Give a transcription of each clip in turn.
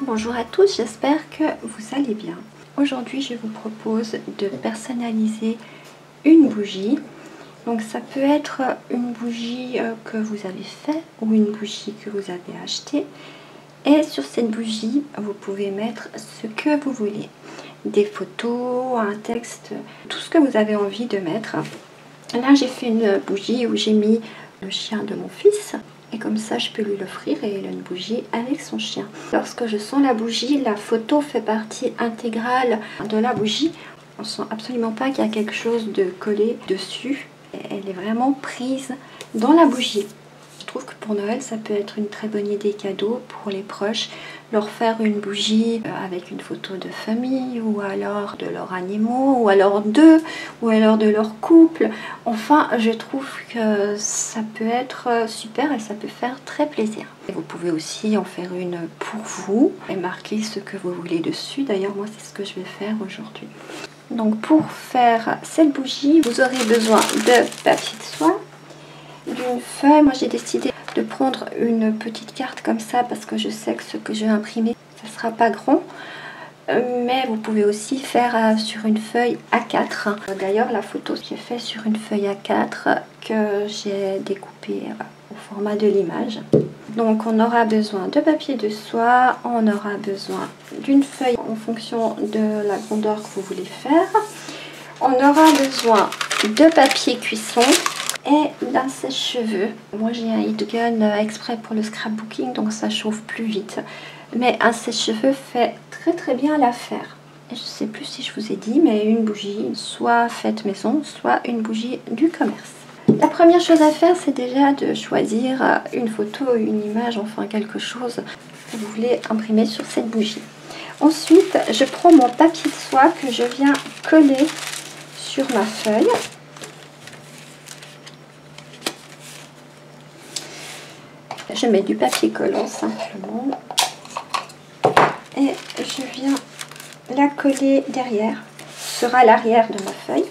Bonjour à tous, j'espère que vous allez bien. Aujourd'hui, je vous propose de personnaliser une bougie. Donc ça peut être une bougie que vous avez fait ou une bougie que vous avez achetée. Et sur cette bougie, vous pouvez mettre ce que vous voulez. Des photos, un texte, tout ce que vous avez envie de mettre. Là, j'ai fait une bougie où j'ai mis le chien de mon fils. Et comme ça, je peux lui l'offrir et il a une bougie avec son chien. Lorsque je sens la bougie, la photo fait partie intégrale de la bougie. On ne sent absolument pas qu'il y a quelque chose de collé dessus. Elle est vraiment prise dans la bougie. Je trouve que pour Noël, ça peut être une très bonne idée cadeau pour les proches. Leur faire une bougie avec une photo de famille, ou alors de leurs animaux, ou alors d'eux, ou alors de leur couple. Enfin, je trouve que ça peut être super et ça peut faire très plaisir. Et vous pouvez aussi en faire une pour vous et marquer ce que vous voulez dessus. D'ailleurs, moi, c'est ce que je vais faire aujourd'hui. Donc, pour faire cette bougie, vous aurez besoin de papier de soie, d'une feuille. Moi, j'ai décidé de prendre une petite carte comme ça parce que je sais que ce que je vais imprimer, ça sera pas grand. Mais vous pouvez aussi faire sur une feuille A4. D'ailleurs, la photo j'ai fait sur une feuille A4 que j'ai découpée au format de l'image. Donc, on aura besoin de papier de soie, on aura besoin d'une feuille en fonction de la grandeur que vous voulez faire. On aura besoin de papier cuisson et d'un sèche-cheveux. Moi, j'ai un heat gun exprès pour le scrapbooking, donc ça chauffe plus vite. Mais un sèche-cheveux fait très bien l'affaire. Et je ne sais plus si je vous ai dit, mais une bougie, soit faite maison, soit une bougie du commerce. La première chose à faire, c'est déjà de choisir une photo, une image, enfin quelque chose que vous voulez imprimer sur cette bougie. Ensuite, je prends mon papier de soie que je viens coller sur ma feuille. Je mets du papier collant simplement et je viens la coller derrière. Ce sera l'arrière de ma feuille.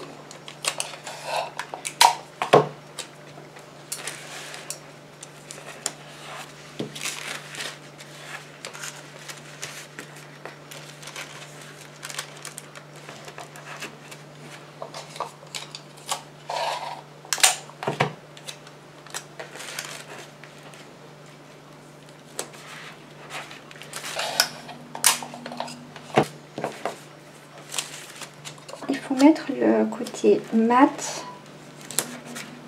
Il faut mettre le côté mat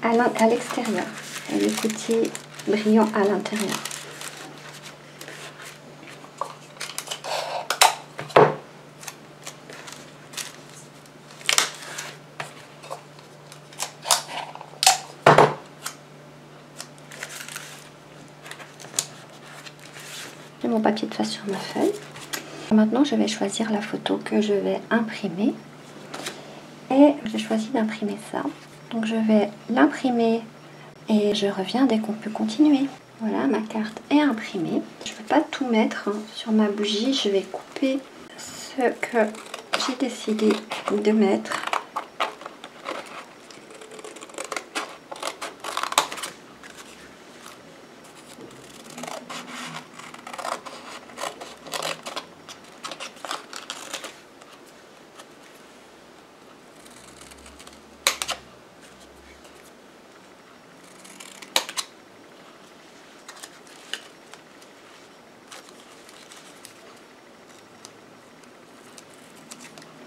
à l'extérieur et le côté brillant à l'intérieur. J'ai mon papier de face sur ma feuille. Maintenant, je vais choisir la photo que je vais imprimer. Et j'ai choisi d'imprimer ça. Donc je vais l'imprimer et je reviens dès qu'on peut continuer. Voilà, ma carte est imprimée. Je ne vais pas tout mettre sur ma bougie. Je vais couper ce que j'ai décidé de mettre.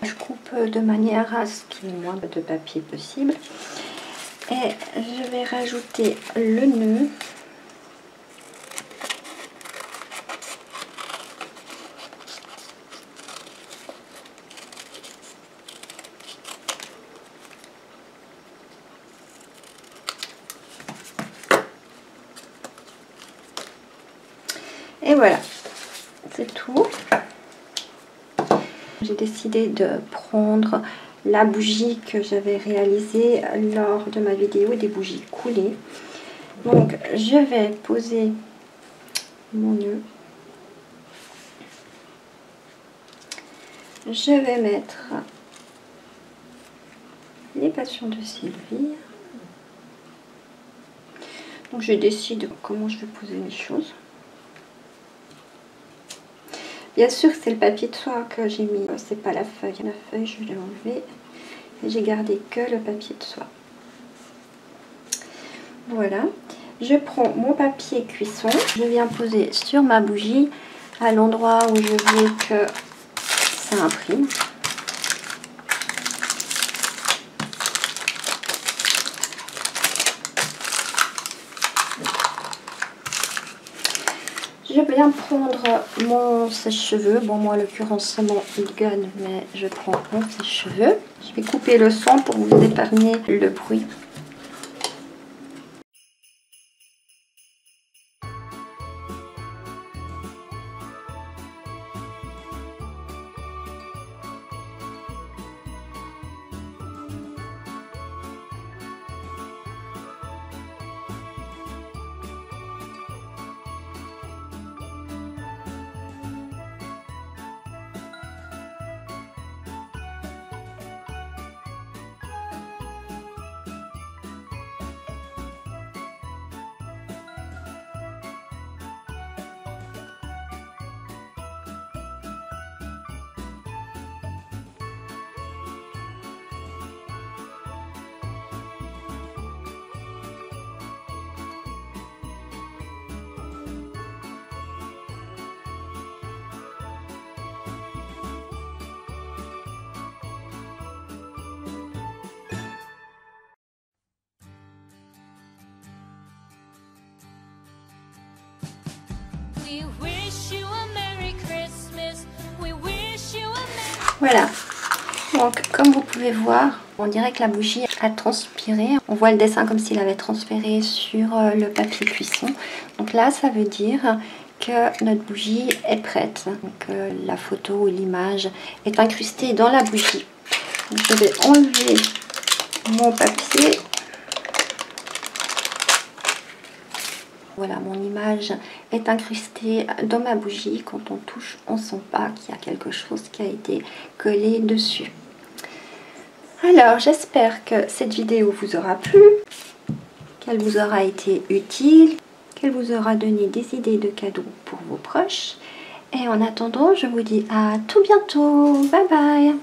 Je coupe de manière à ce qu'il y ait le moins de papier possible. Et je vais rajouter le nœud. Et voilà, c'est tout. J'ai décidé de prendre la bougie que j'avais réalisée lors de ma vidéo des bougies coulées. Donc je vais poser mon nœud. Je vais mettre les passions de Sylvie. Donc je décide comment je vais poser mes choses. Bien sûr, c'est le papier de soie que j'ai mis, c'est pas la feuille. La feuille, je l'ai enlevée et j'ai gardé que le papier de soie. Voilà, je prends mon papier cuisson, je viens poser sur ma bougie à l'endroit où je veux que ça imprime. Je viens prendre mon sèche-cheveux. Bon, moi, en l'occurrence, c'est mon Gun, mais je prends mon sèche-cheveux. Je vais couper le son pour vous épargner le bruit. Voilà, donc comme vous pouvez voir, on dirait que la bougie a transpiré. On voit le dessin comme s'il avait transféré sur le papier cuisson. Donc là, ça veut dire que notre bougie est prête. Donc la photo ou l'image est incrustée dans la bougie. Donc, je vais enlever mon papier. Voilà, mon image est incrustée dans ma bougie. Quand on touche, on sent pas qu'il y a quelque chose qui a été collé dessus. Alors, j'espère que cette vidéo vous aura plu, qu'elle vous aura été utile, qu'elle vous aura donné des idées de cadeaux pour vos proches. Et en attendant, je vous dis à tout bientôt. Bye bye!